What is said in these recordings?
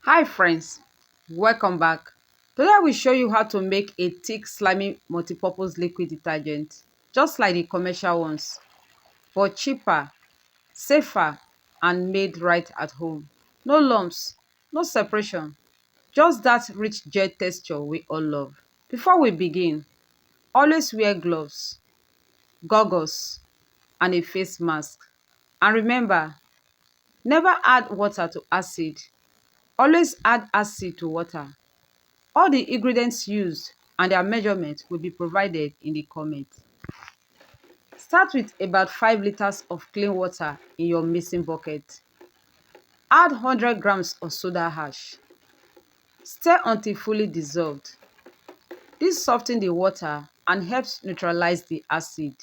Hi friends, welcome back. Today I will show you how to make a thick slimy multipurpose liquid detergent, just like the commercial ones, but cheaper, safer, and made right at home. No lumps, no separation, just that rich gel texture we all love. Before we begin, always wear gloves, goggles, and a face mask. And remember, never add water to acid. Always add acid to water. All the ingredients used and their measurements will be provided in the comments. Start with about 5 liters of clean water in your mixing bucket. Add 100 grams of soda ash. Stir until fully dissolved. This softens the water and helps neutralize the acid.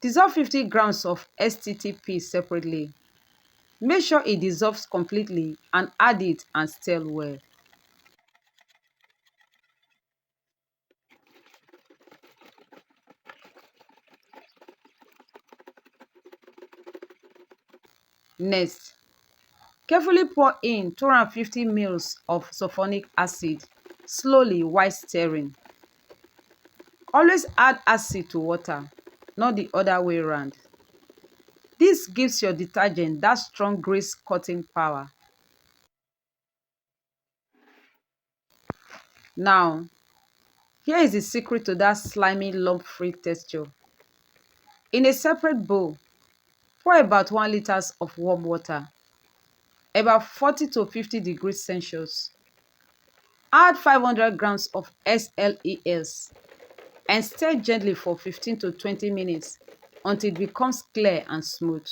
Dissolve 50 grams of STPP separately. Make sure it dissolves completely and add it and stir well. Next, carefully pour in 250 ml of sulphonic acid slowly while stirring. Always add acid to water, not the other way around. This gives your detergent that strong grease cutting power. Now, here is the secret to that slimy lump-free texture. In a separate bowl, pour about 1 liter of warm water, about 40 to 50 degrees Celsius. Add 500 grams of SLES and stir gently for 15 to 20 minutes until it becomes clear and smooth.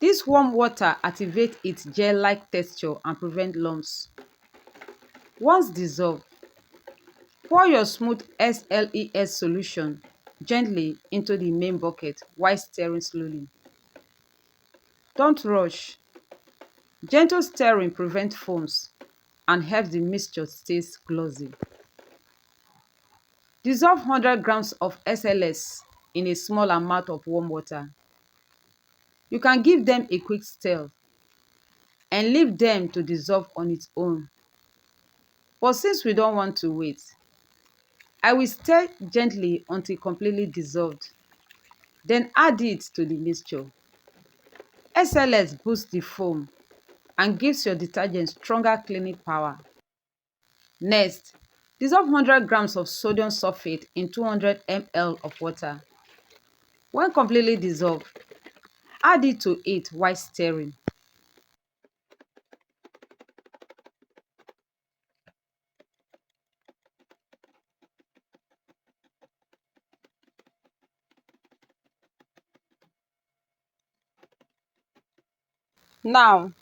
This warm water activates its gel-like texture and prevents lumps. Once dissolved, pour your smooth SLES solution gently into the main bucket while stirring slowly. Don't rush. Gentle stirring prevents foams and helps the mixture stay glossy. Dissolve 100 grams of SLS in a small amount of warm water. You can give them a quick stir and leave them to dissolve on its own. But since we don't want to wait, I will stir gently until completely dissolved. Then add it to the mixture. SLS boosts the foam and gives your detergent stronger cleaning power. Next, dissolve 100 grams of sodium sulphate in 200 ml of water. When completely dissolved, add it to it while stirring. Now,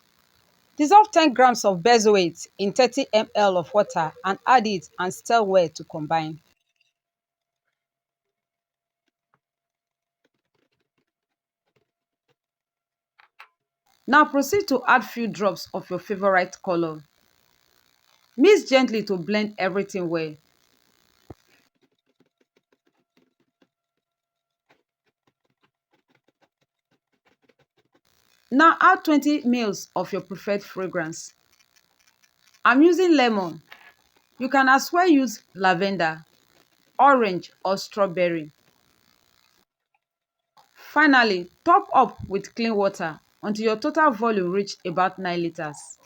dissolve 10 grams of benzoate in 30 ml of water and add it and stir well to combine. Now proceed to add few drops of your favorite color. Mix gently to blend everything well. Now add 20 ml of your preferred fragrance. I'm using lemon. You can as well use lavender, orange or strawberry. Finally, top up with clean water until your total volume reach about 9 liters.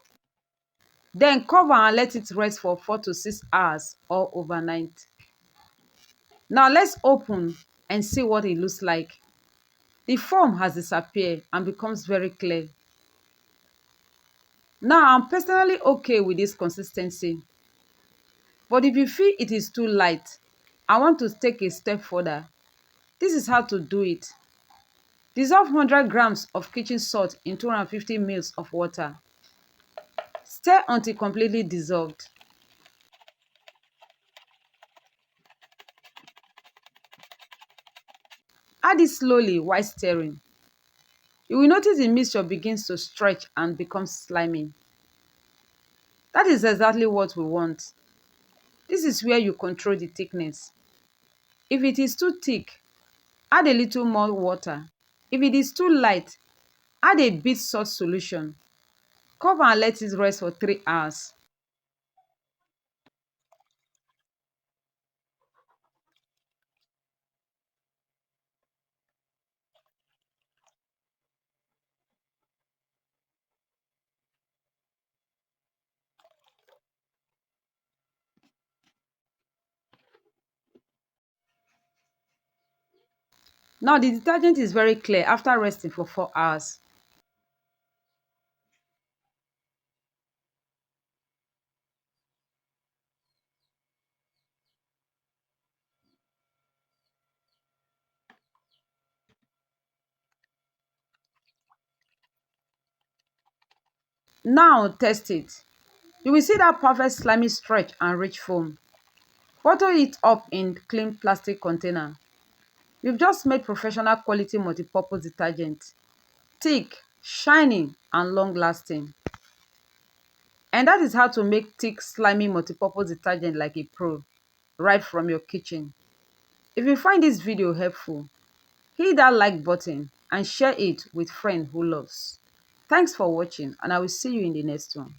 Then cover and let it rest for 4 to 6 hours or overnight. Now let's open and see what it looks like. The foam has disappeared and becomes very clear. Now I'm personally okay with this consistency. But if you feel it is too light, I want to take a step further. This is how to do it. Dissolve 100 grams of kitchen salt in 250 ml of water. Stir until completely dissolved. Add it slowly while stirring. You will notice the mixture begins to stretch and become slimy. That is exactly what we want. This is where you control the thickness. If it is too thick, add a little more water. If it is too light, add a bit salt solution. Cover and let it rest for 3 hours. Now the detergent is very clear after resting for 4 hours. Now test it. You will see that perfect slimy stretch and rich foam. Bottle it up in clean plastic container. We've just made professional quality multi-purpose detergent. Thick, shiny and long lasting. And that is how to make thick slimy multi-purpose detergent like a pro, right from your kitchen. If you find this video helpful, hit that like button and share it with friends who loves. Thanks for watching and I will see you in the next one.